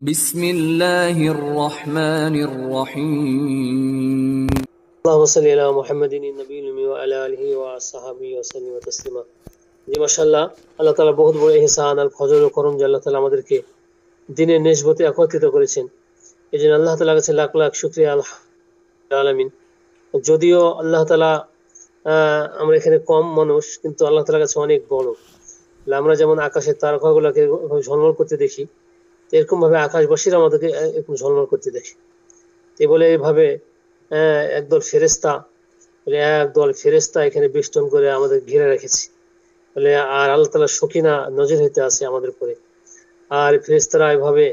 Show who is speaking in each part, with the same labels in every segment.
Speaker 1: بسم الله الرحمن الرحيم
Speaker 2: اللهم صل على محمد النبي الأمي وعلى آله وصحبه وسلم تسليما। জি মাশাআল্লাহ, আল্লাহ তাআলা বহুত বড় ইহসান আর ফজল ও করম যে আল্লাহ তাআলা আমাদেরকে দিনের নিসবতে একত্রিত করেছেন। এজন্য আল্লাহ তাআলার কাছে লাখ লাখ শুকরিয়া আলহামদুলিল্লাহ আলামিন। যদিও আল্লাহ তাআলা আমরা এখানে কম মানুষ, কিন্তু আল্লাহ তাআলার কাছে অনেক বড়। আমরা যেমন আকাশের তারকাগুলোকে ঝলমল করতে দেখি, এরকম ভাবে আকাশবাসীরা আমাদেরকে এরকম ঝলমল করতে দেখে। এই বলে এইভাবে একদল ফেরেশতা একদল ফেরেশতা এখানে বেষ্টন করে আমাদের ঘিরে রেখেছে বলে, আর আল্লাহ তাআলার শকিনা নজর হইতে আছে আমাদের উপরে। আর ফেরেশতারা এভাবে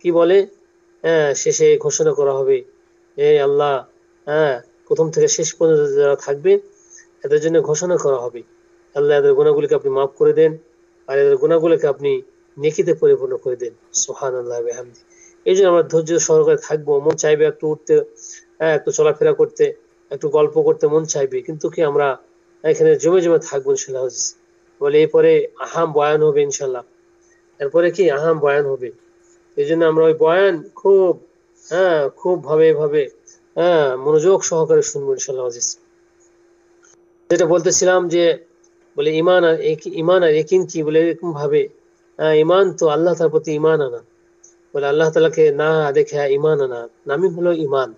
Speaker 2: কি বলে, শেষে ঘোষণা করা হবে, আল্লাহ, প্রথম থেকে শেষ পর্যন্ত যারা থাকবে এদের জন্য ঘোষণা করা হবে, আল্লাহ এদের গুনাহগুলিকে আপনি মাফ করে দেন, আর এদের গুনাহগুলিকে আপনি নেকিতে পরিপূর্ণ করে দেন। সুবহানাল্লাহ ওয়া বিহামদি। এই জন্য আমরা ধৈর্য সহকারে থাকবো। মন চাইবে একটু উঠতে, একটু চলাফেরা করতে, একটু গল্প করতে মন চাইবে, কিন্তু কি আমরা এখানে জমে জমে থাকবো ইনশাল্লাহ। বলে এরপরে আহাম বয়ান হবে ইনশাল্লাহ, এরপরে কি আহাম বয়ান হবে। এই জন্য আমরা ওই বয়ান খুব ভাবে মনোযোগ সহকারে শুনবো ইনশাল্লাহ। যেটা বলতেছিলাম যে বলে ইমান আর ইয়াকিন কি, বলে এরকম ভাবে ইমান তো আল্লাহ তাআলার প্রতি ইমান আনা, বলে আল্লাহ তাআলাকে না দেখে ইমান আনা নামই হলো ইমান।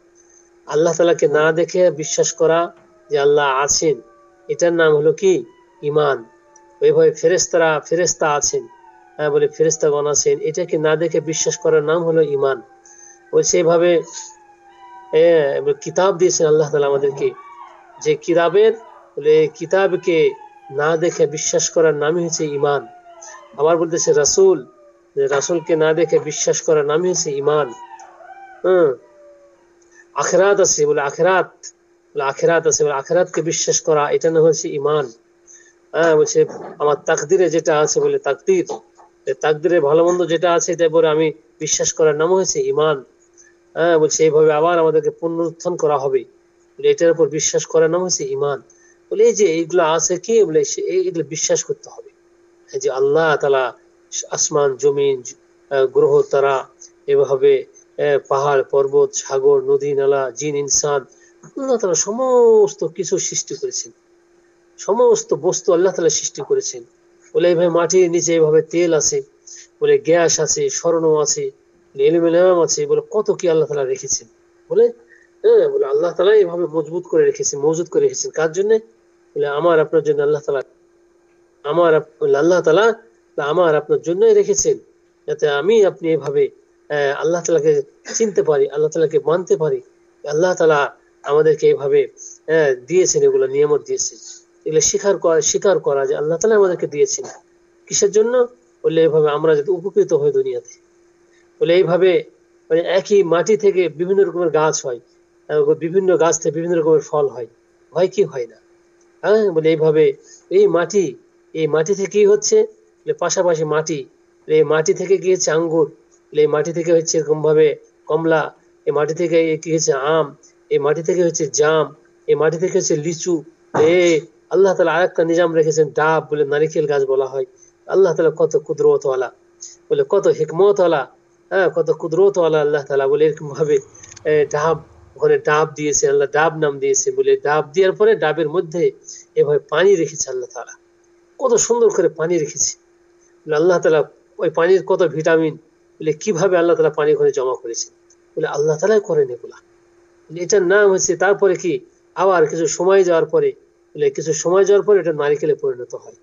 Speaker 2: আল্লাহ তাআলাকে না দেখে বিশ্বাস করা যে আল্লাহ আছেন, এটার নাম হলো কি ইমান। ওইভাবে ফেরেশতা আছেন, বলে ফেরেশতাগণ আছেন, এটাকে না দেখে বিশ্বাস করার নাম হলো ইমান। ওই সেইভাবে কিতাব দিয়েছেন আল্লাহ তাআলা আমাদেরকে, যে কিতাবকে না দেখে বিশ্বাস করার নামই হচ্ছে ইমান। আবার বলতেছে রাসূলকে না দেখে বিশ্বাস করার নামই হচ্ছে ইমান। আখিরাত আছে, বলে আখিরাত আছে, বলে আখিরাতকে বিশ্বাস করা, এটা না হচ্ছে ইমান। বলছে আমার তাকদিরে যেটা আছে, বলে তাকদিরে ভালো মন্দ যেটা আছে, এটা বলে আমি বিশ্বাস করার নাম হয়েছে ইমান। বলছে এইভাবে আবার আমাদেরকে পুনরুত্থান করা হবে, এটার উপর বিশ্বাস করার নাম হচ্ছে ইমান। বলে এই যে এইগুলো আছে কি, বলে এইগুলো বিশ্বাস করতে হবে যে আল্লাহ তাআলা আসমান জমিন গ্রহ তারা এভাবে পাহাড় পর্বত সাগর নদী নালা জিন ইনসান, আল্লাহ তাআলা সমস্ত কিছু সৃষ্টি করেছেন, সমস্ত বস্তু আল্লাহ তাআলা সৃষ্টি করেছেন। বলে এইভাবে মাটির নিচে এইভাবে তেল আছে, বলে গ্যাস আছে, স্বর্ণ আছে, এলুমিনিয়াম আছে, বলে কত কি আল্লাহ তাআলা রেখেছেন। বলে বলে আল্লাহ তাআলা এইভাবে মজবুত করে রেখেছেন, মজুদ করে রেখেছেন কার জন্য, বলে আমার আপনার জন্য। আল্লাহ তাআলা আমার আপনার জন্যই রেখেছেন, যাতে আমি আপনি এভাবে আল্লাহ তাআলাকে চিনতে পারি, আল্লাহ তাআলাকে মানতে পারি। আল্লাহ তাআলা আমাদেরকে এইভাবে দিয়েছেন, এগুলো নিয়ামত দিয়েছেন, এগুলো স্বীকার করা যে আল্লাহ তাআলা আমাদেরকে দিয়েছেন। কিসের জন্য, বললে এইভাবে আমরা যদি উপকৃত হই দুনিয়াতে। বলে এইভাবে মানে একই মাটি থেকে বিভিন্ন রকমের গাছ হয়, বিভিন্ন গাছ থেকে বিভিন্ন রকমের ফল হয়, হয় কি হয় না। বলে এইভাবে এই মাটি থেকেই হচ্ছে, পাশাপাশি মাটি, এই মাটি থেকে কি হচ্ছে আঙ্গুর, এই মাটি থেকে হচ্ছে এরকম ভাবে কমলা, এই মাটি থেকে কি হচ্ছে আম, এই মাটি থেকে হচ্ছে জাম, এই মাটি থেকে হচ্ছে লিচু। আল্লাহ তাআলা আরেকটা নিজাম রেখেছেন, ডাব, বলে নারিকেল গাছ বলা হয়। আল্লাহ তাআলা কত কুদরতওয়ালা, বলে কত হিকমতওয়ালা, কত কুদরতওয়ালা আল্লাহ তাআলা। বলে এরকম ভাবে ডাব, ওখানে ডাব দিয়েছে আল্লাহ, ডাব নাম দিয়েছে। বলে ডাব দেওয়ার পরে ডাবের মধ্যে এভাবে পানি রেখেছে আল্লাহ তাআলা, কত সুন্দর করে পানি রেখেছে। বলে আল্লাহ তাআলা ওই পানির কত ভিটামিন, বলে কিভাবে আল্লাহ তাআলা পানি ওখানে জমা করেছেন, বলে আল্লাহ তাআলাই করেন এগুলা। এটার নাম হচ্ছে, তারপরে কি আবার কিছু সময় যাওয়ার পরে, এটা নারিকেলে পরিণত হয়।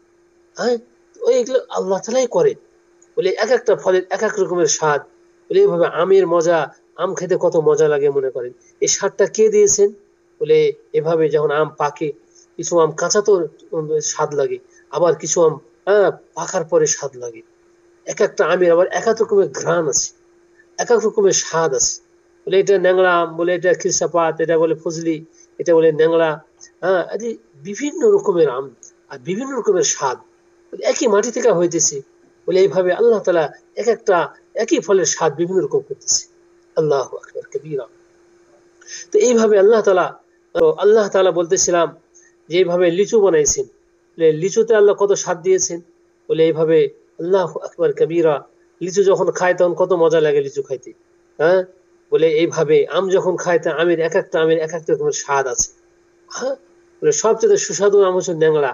Speaker 2: এইগুলো আল্লাহ তাআলাই করেন। বলে এক একটা ফলের এক এক রকমের স্বাদ। বলে এইভাবে আমের মজা, আম খেতে কত মজা লাগে মনে করেন, এই স্বাদটা কে দিয়েছেন। বলে এভাবে যখন আম পাকে, কিছু আম কাঁচা তো স্বাদ লাগে, আবার কিছু আম পাকার পরে স্বাদ লাগে। এক একটা আমের আবার এক এক রকমের ঘ্রাণ আছে, এক এক রকমের স্বাদ আছে। বলে এটা ন্যাংরা আম, বলে এটা খিরসাপাত, এটা বলে ফজলি, এটা বলে ন্যাংরা। বিভিন্ন রকমের আম আর বিভিন্ন রকমের স্বাদ, একই মাটি থেকে হইতেছে। বলে এইভাবে আল্লাহ তাআলা একই ফলের স্বাদ বিভিন্ন রকম করতেছে। আল্লাহু আকবার কবীরা। তো এইভাবে আল্লাহ তাআলা বলতেছিলাম যে এইভাবে লিচু বানাইছেন, লিচুতে আল্লাহ কত স্বাদ দিয়েছেন। বলে এইভাবে আল্লাহু আকবার কবীরা, লিচু যখন খায় তখন কত মজা লাগে লিচু খাইতে। হ্যাঁ, বলে এইভাবে আম যখন খায় তা আমের এক একটা আমের এক একটা রকমের স্বাদ আছে। হ্যাঁ, বলে সবচেয়ে সুস্বাদু আম হচ্ছে ন্যাংরা।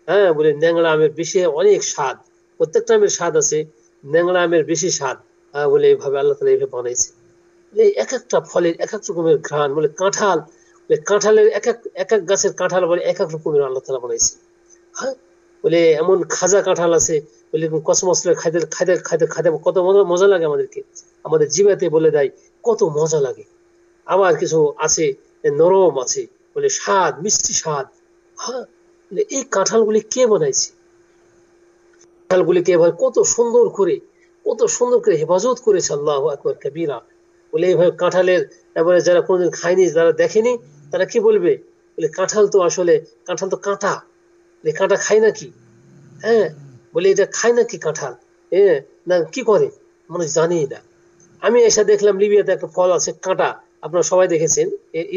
Speaker 2: হ্যাঁ, বলে ন্যাংরা আমের বেশি অনেক স্বাদ, প্রত্যেকটা আমের স্বাদ আছে, ন্যাংরা আমের বেশি স্বাদ। বলে এইভাবে আল্লাহ তাআলা এইভাবে বানাইছে। এই এক একটা ফলের এক এক রকমের ঘ্রাণ। বলে কাঁঠাল, বলে কাঁঠালের এক এক এক এক গাছের কাঁঠাল বলে এক এক রকমের আল্লাহ তাআলা বানাইছে। হ্যাঁ, বলে এমন খাজা কাঁঠাল আছে, বলে কসমসলে খাইতে খাইতে খাইতে খাইতে কত মজা মজা লাগে আমাদেরকে, আমাদের জিভাতে বলে দেয় কত মজা লাগে। আবার কিছু আছে নরম আছে, বলে স্বাদ মিষ্টি স্বাদ। হ্যাঁ, বলে এই কাঁঠালগুলি কে বানাইছে? কাঁঠালগুলিকে এভাবে কত সুন্দর করে হেফাজত করেছে, আল্লাহু আকবার কবীরা। বলে এইভাবে কাঁঠালের, এবারে যারা কোনোদিন খায়নি, যারা দেখেনি, তারা কি বলবে? বলে কাঁঠাল তো আসলে, কাঁঠাল তো কাঁটা, কাঁটা খায় নাকি? হ্যাঁ, বলে এটা খায় নাকি কাঁঠাল? হ্যাঁ, না কি করে মানুষ জানেই না। আমি এসে দেখলাম লিবিয়াতে একটা ফল আছে কাঁটা, আপনারা সবাই দেখেছেন,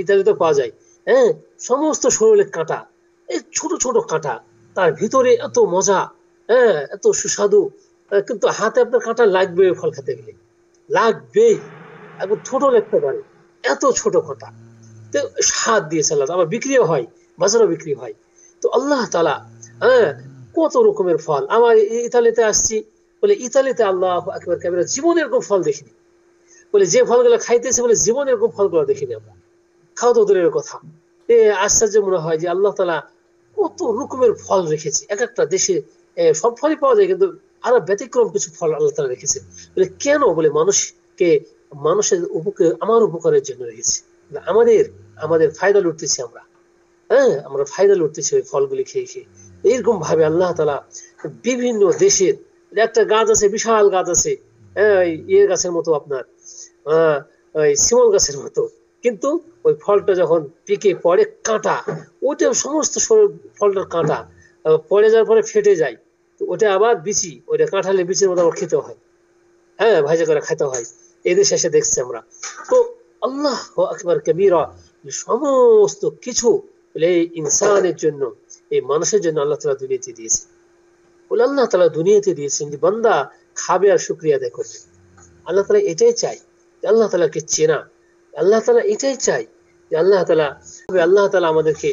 Speaker 2: ইতালিতে পাওয়া যায়। হ্যাঁ, সমস্ত শরীরে কাঁটা, এই ছোট ছোট কাঁটা, তার ভিতরে এত মজা, হ্যাঁ, এত সুস্বাদু। কিন্তু হাতে আপনার কাঁটা লাগবে ওই ফল খেতে গেলে, লাগবেই, একবার ছোট লাগতে পারে, এত ছোট কাঁটা। তো স্বাদ দিয়েছে আল্লাহ, আবার বিক্রিও হয়, বাজারও বিক্রি হয়। তো আল্লাহ তাআলা, হ্যাঁ, কত রকমের ফল। আমার ইতালিতে আসছি, বলে ইতালিতে আল্লাহু আকবার কাবীরা জীবনে এরকম ফল দেখিনি। বলে যে ফলগুলো খাইতেছে, বলে জীবনে এরকম ফলগুলো দেখিনি আমরা, খাওয়া তো দূরের কথা। আশ্চর্য মনে হয় যে আল্লাহ তাআলা কত রকমের ফল রেখেছে এক একটা দেশে। সব ফলই পাওয়া যায়, কিন্তু আরো ব্যতিক্রম কিছু ফল আল্লাহ তাআলা রেখেছে। বলে কেন? বলে মানুষকে, মানুষের উপকার, আমার উপকারের জন্য রেখেছে। আমাদের আমাদের ফায়দা লুটতেছি আমরা। হ্যাঁ, আমরা ফায়দা লুটতেছি ওই ফলগুলি খেয়ে খেয়ে। এইরকম ভাবে আল্লাহ তাআলা বিভিন্ন দেশের, একটা গাছ আছে, বিশাল গাছ আছে, হ্যাঁ, ইয়ে গাছের মতো আপনার, ওই শিমল গাছের মতো, কিন্তু ওই ফলটা যখন পেকে পড়ে কাঁটা, ওটা সমস্ত ফলটার কাঁটা, পড়ে যাওয়ার পরে ফেটে যায়। তো ওটা আবার বিচি, ওইটা কাঁঠালের বিচির মতো আবার খেতে হয়। হ্যাঁ, ভাজা করে খেতে হয়। এদেশে এসে দেখছি আমরা। তো আল্লাহ আকবার কবীরা, সমস্ত কিছু এই ইনসানের জন্য, এই মানুষের জন্য আল্লাহ তাআলা দুনিয়াতে দিয়েছে। বলে আল্লাহ তাআলা দুনিয়াতে দিয়েছেন যে বান্দা খাবে আর শুকরিয়া আদায় করবে। আল্লাহ তাআলা এটাই চাই, আল্লাহ তাআলাকে চেনা। আল্লাহ তাআলা এটাই চাই যে আল্লাহ তাআলা আমাদেরকে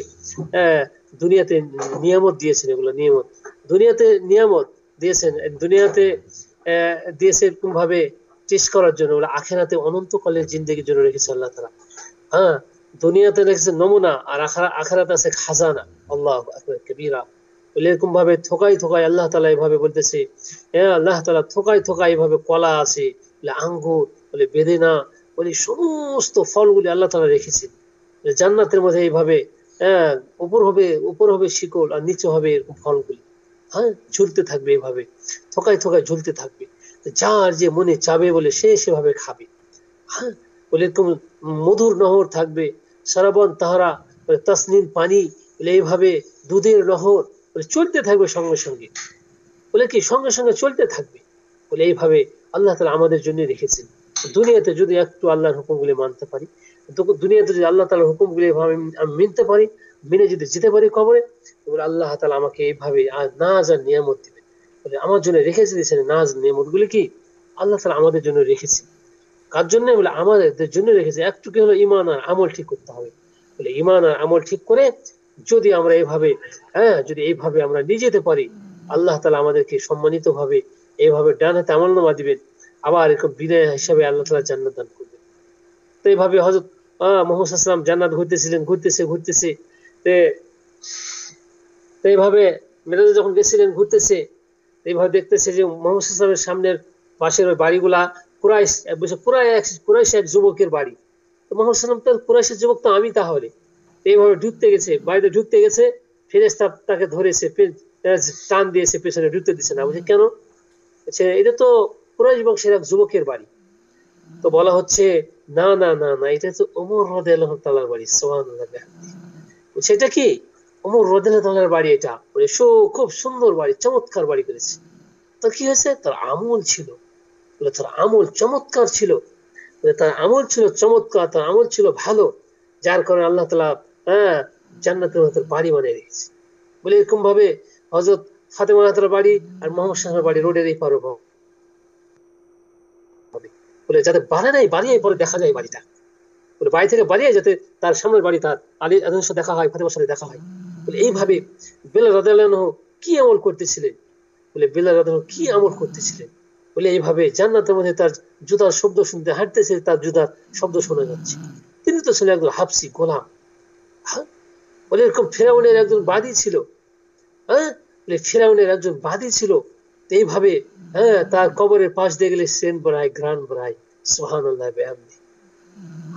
Speaker 2: দুনিয়াতে নিয়ামত দিয়েছেন, এগুলো নিয়ামত, দুনিয়াতে নিয়ামত দিয়েছেন, দুনিয়াতে দিয়েছে এরকম ভাবে টেস্ট করার জন্য, ওগুলো আখিরাতে অনন্তকালের জিন্দেগির জন্য রেখেছে আল্লাহ তাআলা। হ্যাঁ, দুনিয়াতে রেখেছে নমুনা, আর আখিরাতে আছে খাজানা। আল্লাহু আকবার কবীরা। এরকম ভাবে থোকাই থোকাই আল্লাহ তাআলা এভাবে বলতেছে, হ্যাঁ, আল্লাহ তাআলা থোকাই থোকাই এভাবে কলা আছে, বলে আঙ্গুর, বলে বেদেনা, বলে সমস্ত ফলগুলি আল্লাহ তাআলা রেখেছেন জান্নাতের মধ্যে। এইভাবে, হ্যাঁ, উপর হবে শিকল, আর নিচে হবে এরকম ফলগুলি। হ্যাঁ, ঝুলতে থাকবে এভাবে, থোকাই থোকাই ঝুলতে থাকবে। যার যে মনে চাবে বলে সে সেভাবে খাবে। হ্যাঁ, বলে এরকম মধুর নহর থাকবে, সারাবন তাহারা, বলে তাসনিম পানি, বলে এইভাবে দুধের নহর, বলে চলতে থাকবে সঙ্গে সঙ্গে, বলে কি সঙ্গে সঙ্গে চলতে থাকবে। বলে এইভাবে আল্লাহ তাআলা আমাদের জন্য রেখেছেন। দুনিয়াতে যদি একটু আল্লাহর হুকুমগুলি মানতে পারি, দুনিয়াতে যদি আল্লাহ তাআলার হুকুমগুলি আমি মিনতে পারি, মেনে যদি যেতে পারি কবরে, বলে আল্লাহ তাআলা আমাকে এইভাবে নাজ আর নিয়ামত দিবেন। বলে আমার জন্য রেখেছে দিয়েছেন নাজ নিয়ামত গুলি, কি আল্লাহ তাআলা আমাদের জন্য রেখেছে। কার জন্য? বলে আমাদের জন্য রেখেছে। একটু কি হলো, ইমান আর আমল ঠিক করতে হবে। বলে ইমান আর আমল ঠিক করে যদি আমরা এইভাবে, হ্যাঁ, যদি এইভাবে আমরা নিয়ে যেতে পারি, আল্লাহ তাআলা আমাদেরকে সম্মানিত ভাবে এইভাবে ডান হাতে আমলনামা দিবেন, আবার এরকম বিদায় হিসাবে আল্লাহ তাআলা জান্নাত দান করবেন। তো এইভাবে হযরত মুহাম্মদ সাল্লাল্লাহু আলাইহি ওয়াসাল্লাম জান্নাত ঘুরতেছিলেন, ঘুরতেছে তো এইভাবে মেরাজে যখন গেছিলেন, ঘুরতেছে, এইভাবে দেখতেছে যে মুহাম্মদ সাল্লাল্লাহু আলাইহি ওয়াসাল্লামের সামনের পাশের ওই বাড়িগুলা কুরাইশ, কুরাইশ এক যুবকের বাড়ি। তো মুহাম্মদ সাল্লাল্লাহু আলাইহি ওয়াসাল্লাম, কুরাইশের যুবক তো আমি তাহলে। এইভাবে ঢুকতে গেছে, বাড়িতে ঢুকতে গেছে, ফেরেশতা তাকে ধরেছে, টান দিয়েছে, পেছনে ঢুকতে দিচ্ছে না। বলছে কেন? এটা তো কুরাইশ বংশের এক যুবকের বাড়ি। তো বলা হচ্ছে না না না না, এটা তো ওমর রাদিয়াল্লাহু তাআলার বাড়ি। সুবহানাল্লাহ। সেটা কি? ওমর রাদিয়াল্লাহু তাআলার বাড়ি এটা। খুব সুন্দর বাড়ি, চমৎকার বাড়ি করেছে। তো কি হয়েছে? তার আমল ছিল, তার আমল চমৎকার ছিল, তার আমল ছিল চমৎকার, তার আমল ছিল ভালো, যার কারণে আল্লাহ তাআলা, হ্যাঁ, জান্নাতের মধ্যে বাড়ি বানিয়ে রেখেছে। বলে এরকম ভাবে হযরত ফাতেমা রাদিয়াল্লাহু বাড়ি আর মুহাম্মদ সাল্লাল্লাহু আলাইহি ওয়াসাল্লামের বাড়ি রোডের এই পার। বলে যাতে বাড়িয়ে পরে দেখা যায় বাড়িটা, বলে বাড়ি থেকে বাড়িয়ে যাতে তার সামনের বাড়ি তার আলী আদমের সাথে দেখা হয়, ফাতেমার সাথে দেখা হয়। বলে এইভাবে বেলাল রাদিয়াল্লাহু আনহু কি আমল করতেছিলেন, বলে বেলাল রাদিয়াল্লাহু আনহু কি আমল করতেছিলেন, বলে এইভাবে জান্নাতের মধ্যে তার জুতার শব্দ শুনতে হাঁটতেছে, তার জুতার শব্দ শোনা যাচ্ছে। তিনি তো ছিলেন একজন হাবশি গোলাম। হ্যাঁ, বলে এরকম ফেরাউনের একজন বাদী ছিল। হ্যাঁ, বলে ফেরাউনের একজন বাদী ছিল। এইভাবে তার কবরের পাশ দিয়ে গেলে সেন্ট বাড়ায়, ঘ্রাণ বাড়ায়। সুবহানাল্লাহ বিহামদি।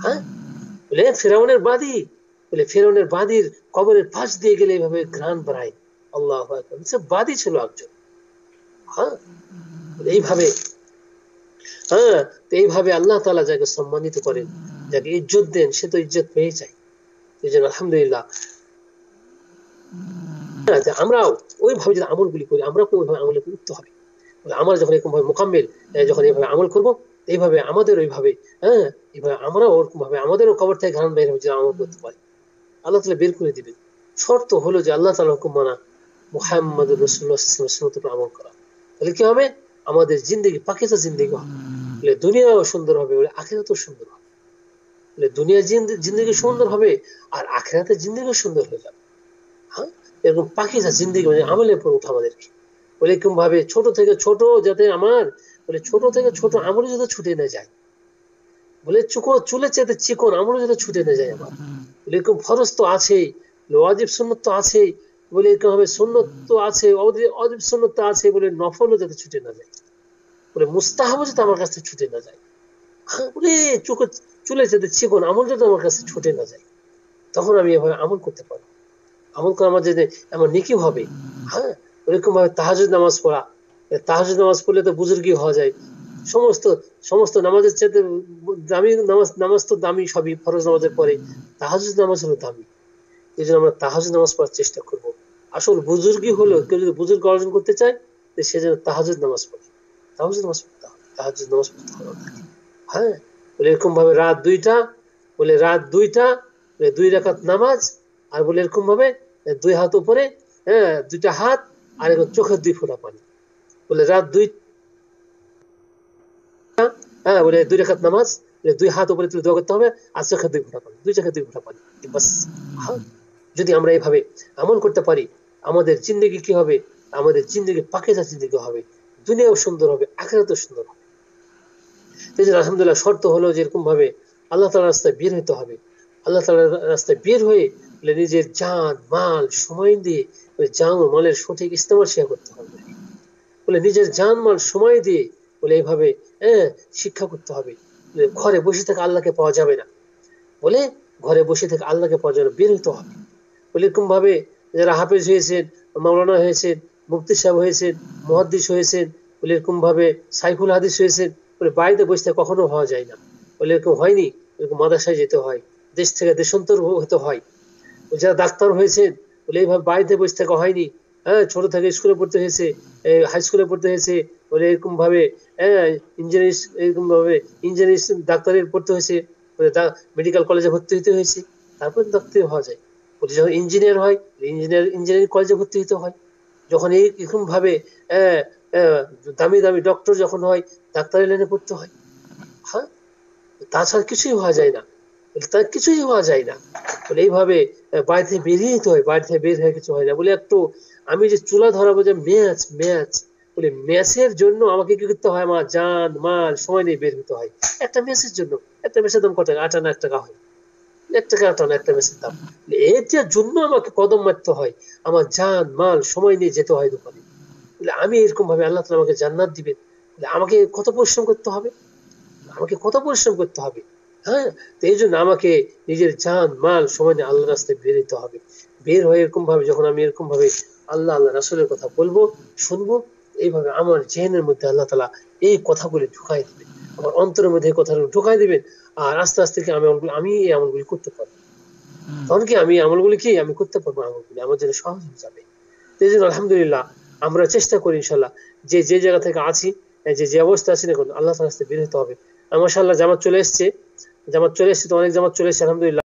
Speaker 2: হ্যাঁ, বলে ফেরাউনের বাদী, বলে ফেরাউনের বাদীর কবরের পাশ দিয়ে গেলে এইভাবে ঘ্রাণ বাড়ায়। আল্লাহু আকবার, সে বাদী ছিল একজন। হ্যাঁ, এইভাবে এইভাবে আল্লাহ তাআলা যাকে সম্মানিত করেন, যাকে ইজ্জত দেন, সে তো ইজ্জত পেয়ে যায়। এই জন্য আলহামদুলিল্লাহ আমরাও ওইভাবে যদি আমলগুলি করি, আমরা ওইভাবে আমলে উঠতে হবে। আমরা যখন এরকম ভাবে মোকাম্মেল, যখন এইভাবে আমল করব, এইভাবে আমাদের ওইভাবে এইভাবে আমরা ওরকম ভাবে আমাদেরও কবর থেকে ঘ্রাণ বের হবে, যে আমল করতে পারি, আল্লাহ তাআলা বের করে দিবেন। শর্ত হলো যে আল্লাহ তাআলার হুকুম মানা, মুহাম্মদুর রাসূলুল্লাহ সাল্লাল্লাহু আলাইহি ওয়াসাল্লামের উপর আমল করা। তাহলে কি হবে? আমাদের জিন্দেগি পাকিজা জিন্দেগি হবে, বলে দুনিয়াও সুন্দর হবে, বলে আখিরাতও সুন্দর হবে। বলে দুনিয়ার জিন্দেগি সুন্দর হবে আর আখিরাতের জিন্দেগিও সুন্দর হয়ে যাবে। হ্যাঁ, এরকম পাকিজা জিন্দেগি মানে আমলের উপর উঠা আমাদেরকে। বলে এরকম ভাবে ছোট থেকে ছোট যাতে আমার, বলে ছোট থেকে ছোট আমলও যাতে ছুটে না যায়, বলে চুলের চাইতে চিকন আমলও যাতে ছুটে না যায় আমার। বলে এরকম ফরজ তো আছেই, ওয়াজিব সুন্নত তো আছেই, বলে এরকম ভাবে সুন্নত তো আছে, ওয়াজিব সুন্নত তো আছে, বলে নফলও যাতে ছুটে না যায়, বলে মুস্তাহাবও যাতে আমার কাছ থেকে ছুটে না যায়। বলে চুলের চাইতে চিকন আমল যাতে আমার কাছে ছুটে না যায়, তখন আমি এভাবে আমল করতে পারবো। আমল করা আমার যদি আমার নেকি হবে। হ্যাঁ, ওরকম ভাবে তাহাজ্জুদ নামাজ পড়া, তাহাজ্জুদ নামাজ পড়লে তো বুজুর্গি হওয়া যায়। সমস্ত সমস্ত নামাজের চাইতে দামি নামাজ তো দামি সবই, ফরজ নামাজের পরে তাহাজ্জুদ নামাজ হলো দামি। এই জন্য আমরা তাহাজ্জুদ নামাজ পড়ার চেষ্টা করব। আসল বুজুর্গি হলো, কেউ যদি বুজুর্গ অর্জন করতে চায়, সে যেন তাহাজ্জুদ নামাজ পড়ে, তাহাজ্জুদ নামাজ পড়তে হবে, তাহাজ্জুদ নামাজ পড়তে হবে। হ্যাঁ, বলে এরকম ভাবে রাত 2টা, বলে রাত 2টা, 2 রাকাত নামাজ, আর বলে এরকম ভাবে 2 হাত উপরে, 2টা হাত, আর এরকম চোখের 2 ফোঁটা পানি। বলে রাত 2টা, বলে 2 রাকাত নামাজ, 2 হাত উপরে তুলে দোয়া করতে হবে, আর চোখের 2 ফোঁটা পানি, 2 চোখের 2 ফোঁটা পানি, বাস। যদি আমরা এইভাবে আমল করতে পারি, আমাদের জিন্দেগি কি হবে? আমাদের জিন্দেগি পাকিজা জিন্দেগি হবে, দুনিয়াও সুন্দর হবে, আখিরাতও সুন্দর হবে। আলহামদুলিল্লাহ, শর্ত হলো যে এরকম ভাবে আল্লাহ তাআলার রাস্তায় বের হতে হবে। আল্লাহ তাআলার রাস্তায় বের হয়ে নিজের জান মাল সময় দিয়ে জান ও মালের সঠিক ইস্তেমাল শেয়ার করতে হবে। বলে নিজের জান মাল সময় দিয়ে বলে এইভাবে শিক্ষা করতে হবে। ঘরে বসে থেকে আল্লাহকে পাওয়া যাবে না, বলে ঘরে বসে থেকে আল্লাহকে পাওয়ার জন্য বের হতে হবে। বলে এরকম ভাবে যারা হাফেজ হয়েছেন, মাওলানা হয়েছেন, মুফতি সাহেব হয়েছেন, মুহাদ্দিস হয়েছেন, বলে এরকম ভাবে সাইফুল হাদিস হয়েছেন, বলে বাড়িতে বসে থেকে কখনো হওয়া যায় না। বলে এরকম হয়নি, এরকম মাদ্রাসায় যেতে হয়, দেশ থেকে দেশান্তর হতে হয়। যারা ডাক্তার হয়েছেন, বলে এইভাবে বাড়িতে বসে থাকা হয়নি। ছোট থেকে স্কুলে পড়তে হয়েছে, হাই স্কুলে পড়তে হয়েছে, বলে এরকম ভাবে ইঞ্জিনিয়ারিং, এরকম ভাবে ইঞ্জিনিয়ারিং ডাক্তারের পড়তে হয়েছে, মেডিকেল কলেজে ভর্তি হতে হয়েছে, তারপর ডাক্তার হওয়া যায়। বলে যখন ইঞ্জিনিয়ার হয়, ইঞ্জিনিয়ারিং কলেজে ভর্তি হতে হয়। যখন এরকম ভাবে দামি দামি ডক্টর যখন হয়, ডাক্তারি লাইনে পড়তে হয়। হ্যাঁ, তাছাড়া কিছুই হওয়া যায় না, তার কিছুই হওয়া যায় না। বলে এইভাবে বাড়ি থেকে বেরিয়ে যেতে হয়, বাড়ি থেকে বের হয়ে কিছু হয় না। বলে একটু আমি যে চুলা ধরাবো যে ম্যাচ, বলে ম্যাচের জন্য আমাকে কি করতে হয়? আমার জান মাল সময় নিয়ে বের হতে হয় একটা ম্যাচের জন্য। একটা ম্যাচের দাম কত টাকা? 58 টাকা হয়, 1 টাকা 58 একটা ম্যাচের দাম। এটার জন্য আমাকে কদম মারতে হয়, আমার জান মাল সময় নিয়ে যেতে হয় দোকানে। বলে আমি এরকম ভাবে আল্লাহ তাআলা আমাকে জান্নাত দিবেন, আমাকে কত পরিশ্রম করতে হবে, আমাকে কত পরিশ্রম করতে হবে। হ্যাঁ, তো এই জন্য আমাকে নিজের জান মাল সময় নিয়ে আল্লাহর রাস্তায় বের হতে হবে। বের হয়ে এরকম ভাবে যখন আমি এরকম ভাবে আল্লাহ রাসূলের কথা বলবো, শুনবো, এইভাবে আমার জেহেনের মধ্যে আল্লাহ তাআলা এই কথাগুলি ঢুকাই দিবেন, আমার অন্তরের মধ্যে এই কথাগুলো ঢুকাই দিবেন। আর আস্তে আস্তে আমি এই আমলগুলি করতে পারবো। তখন কি আমি আমলগুলি আমি করতে পারবো, আমলগুলি আমার জন্য সহজ হয়ে যাবে। এই জন্য আলহামদুলিল্লাহ আমরা চেষ্টা করি ইনশাল্লাহ, যে জায়গা থেকে আছি, যে অবস্থা আছি না, আল্লাহ তাআলার রাস্তায় বের হতে হবে। মাশাআল্লাহ জামাত চলে এসছে, তো অনেক জামাত চলে এসছে আলহামদুলিল্লাহ।